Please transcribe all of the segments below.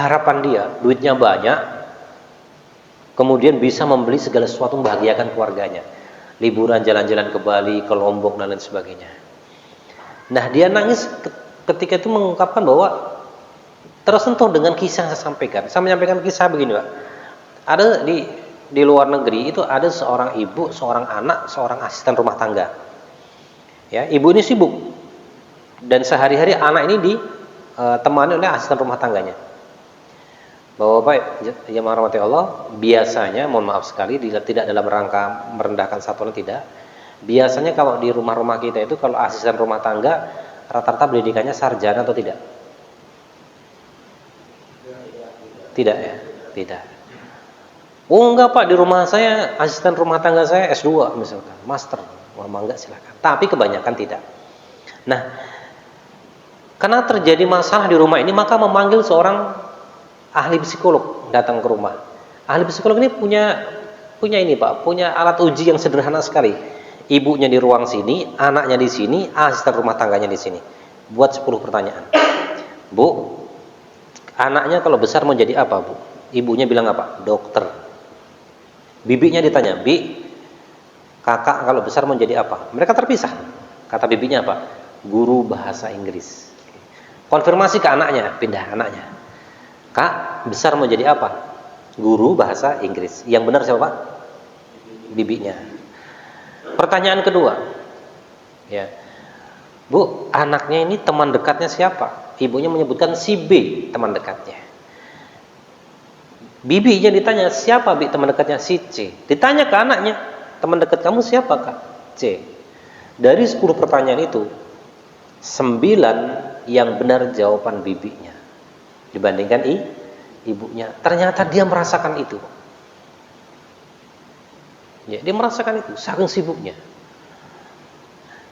harapan dia duitnya banyak, kemudian bisa membeli segala sesuatu membahagiakan keluarganya, liburan jalan-jalan ke Bali, ke Lombok dan lain sebagainya. Nah, dia nangis ketika itu mengungkapkan bahwa tersentuh dengan kisah yang saya sampaikan. Saya menyampaikan kisah begini, Pak. Ada di luar negeri itu ada seorang ibu, seorang anak, seorang asisten rumah tangga. Ya, ibu ini sibuk dan sehari-hari anak ini ditemani oleh asisten rumah tangganya. Bapak yang merahmati Allah, biasanya, mohon maaf sekali, tidak dalam rangka merendahkan satu orang, tidak. Biasanya kalau di rumah-rumah kita itu, kalau asisten rumah tangga rata-rata pendidikannya sarjana atau tidak? Tidak ya, tidak. Oh enggak Pak, di rumah saya asisten rumah tangga saya S2 misalkan, master. Wah, enggak, silakan. Tapi kebanyakan tidak. Nah, karena terjadi masalah di rumah ini, maka memanggil seorang ahli psikolog datang ke rumah. Ahli psikolog ini punya ini Pak, punya alat uji yang sederhana sekali. Ibunya di ruang sini, anaknya di sini, asisten rumah tangganya di sini. Buat 10 pertanyaan. Bu, anaknya kalau besar mau jadi apa, Bu? Ibunya bilang apa? Dokter. Bibinya ditanya, Bi, kakak kalau besar mau jadi apa? Mereka terpisah. Kata bibinya apa? Guru bahasa Inggris. Konfirmasi ke anaknya, pindah anaknya. Kak, besar mau jadi apa? Guru bahasa Inggris. Yang benar siapa, Pak? Bibinya. Pertanyaan kedua. Ya. Bu, anaknya ini teman dekatnya siapa? Ibunya menyebutkan si B, teman dekatnya. Bibinya ditanya, siapa Bi teman dekatnya? Si C. Ditanya ke anaknya, teman dekat kamu siapa, Kak? C. Dari 10 pertanyaan itu, 9 yang benar jawaban bibinya dibandingkan ibunya. Ternyata dia merasakan itu. Ya, dia merasakan itu, saking sibuknya.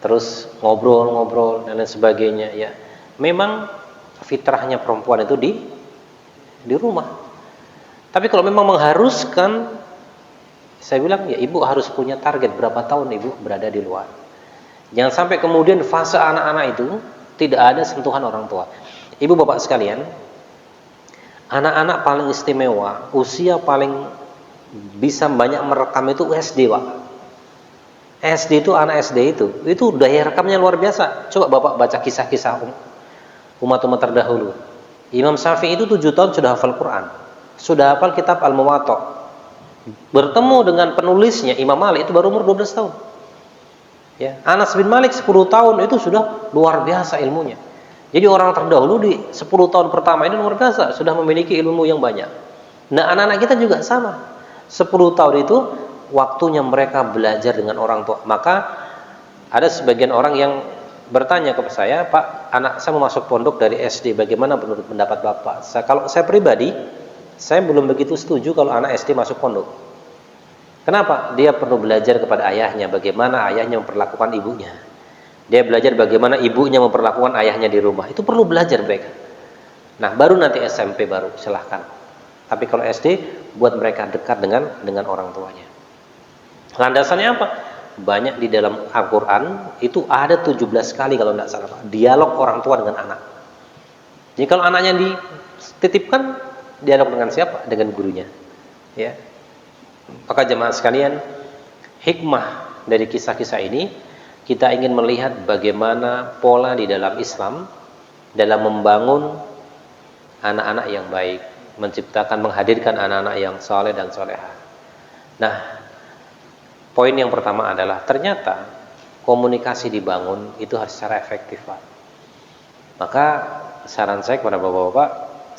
Terus ngobrol-ngobrol dan lain sebagainya. Ya, memang fitrahnya perempuan itu di rumah. Tapi kalau memang mengharuskan, saya bilang ya ibu harus punya target berapa tahun ibu berada di luar. Jangan sampai kemudian fase anak-anak itu tidak ada sentuhan orang tua. Ibu bapak sekalian, anak-anak paling istimewa, usia paling bisa banyak merekam itu SD, Pak. SD itu, anak SD itu daya rekamnya luar biasa. Coba bapak baca kisah-kisah umat-umat terdahulu. Imam Syafi'i itu 7 tahun sudah hafal Quran, sudah hafal kitab Al-Muwatta. Bertemu dengan penulisnya Imam Malik itu baru umur 12 tahun. Ya, Anas bin Malik 10 tahun itu sudah luar biasa ilmunya. Jadi orang terdahulu di 10 tahun pertama ini luar biasa, sudah memiliki ilmu yang banyak. Nah, anak-anak kita juga sama. 10 tahun itu waktunya mereka belajar dengan orang tua. Maka ada sebagian orang yang bertanya kepada saya, Pak, anak saya mau masuk pondok dari SD, bagaimana menurut pendapat Bapak? Kalau saya pribadi, saya belum begitu setuju kalau anak SD masuk pondok. Kenapa? Dia perlu belajar kepada ayahnya, bagaimana ayahnya memperlakukan ibunya. Dia belajar bagaimana ibunya memperlakukan ayahnya di rumah. Itu perlu belajar mereka. Nah, baru nanti SMP baru silahkan. Tapi kalau SD, buat mereka dekat dengan orang tuanya. Landasannya apa? Banyak di dalam Al-Quran itu ada 17 kali kalau tidak salah, dialog orang tua dengan anak. Jadi kalau anaknya dititipkan, dialog dengan siapa? Dengan gurunya. Ya. Maka jemaah sekalian, hikmah dari kisah-kisah ini, kita ingin melihat bagaimana pola di dalam Islam dalam membangun anak-anak yang baik, menciptakan, menghadirkan anak-anak yang saleh dan salehah. Nah, poin yang pertama adalah ternyata komunikasi dibangun itu harus secara efektif, Pak. Maka saran saya kepada bapak-bapak,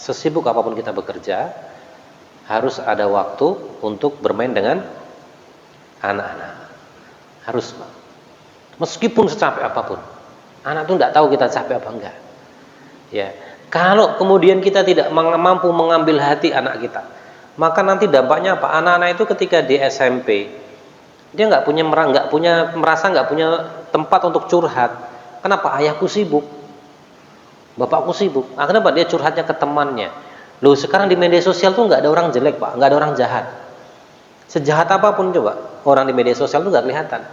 sesibuk apapun kita bekerja, harus ada waktu untuk bermain dengan anak-anak. Harus, Pak. Meskipun secapek apapun, anak itu tidak tahu kita capek apa enggak. Ya, kalau kemudian kita tidak mampu mengambil hati anak kita, maka nanti dampaknya apa? Anak-anak itu ketika di SMP, dia nggak merasa nggak punya tempat untuk curhat. Kenapa? Ayahku sibuk, bapakku sibuk. Kenapa? Dia curhatnya ke temannya. Loh, sekarang di media sosial tuh nggak ada orang jelek, Pak, nggak ada orang jahat. Sejahat apapun coba, orang di media sosial tuh nggak kelihatan.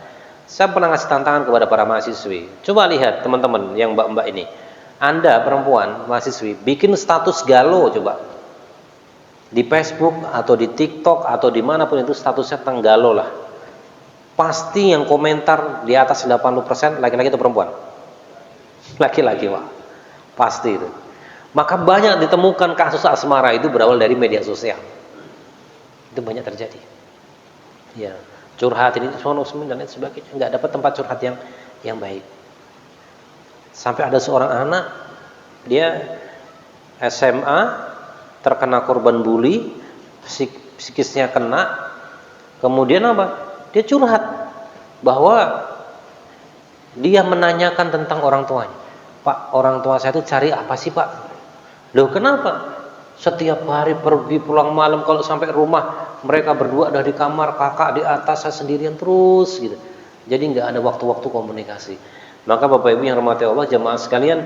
Saya pernah ngasih tantangan kepada para mahasiswi. Coba lihat teman-teman yang mbak-mbak ini. Anda perempuan mahasiswi, bikin status galau coba. Di Facebook atau di TikTok atau dimanapun itu statusnya tenggalo lah. Pasti yang komentar di atas 80% laki-laki atau perempuan? Laki-laki, Pak. Pasti itu. Maka banyak ditemukan kasus asmara itu berawal dari media sosial. Itu banyak terjadi. Ya, curhat ini semua muslimin dan lain sebagainya, nggak dapat tempat curhat yang baik. Sampai ada seorang anak, dia SMA terkena korban bully, psikisnya kena, kemudian apa? Dia curhat bahwa dia menanyakan tentang orang tuanya. Pak, orang tua saya itu cari apa sih, Pak? Loh, kenapa? Setiap hari pergi pulang malam, kalau sampai rumah mereka berdua ada di kamar, kakak di atas, saya sendirian terus gitu. Jadi nggak ada waktu-waktu komunikasi. Maka Bapak Ibu yang rahmati Allah, jemaah sekalian,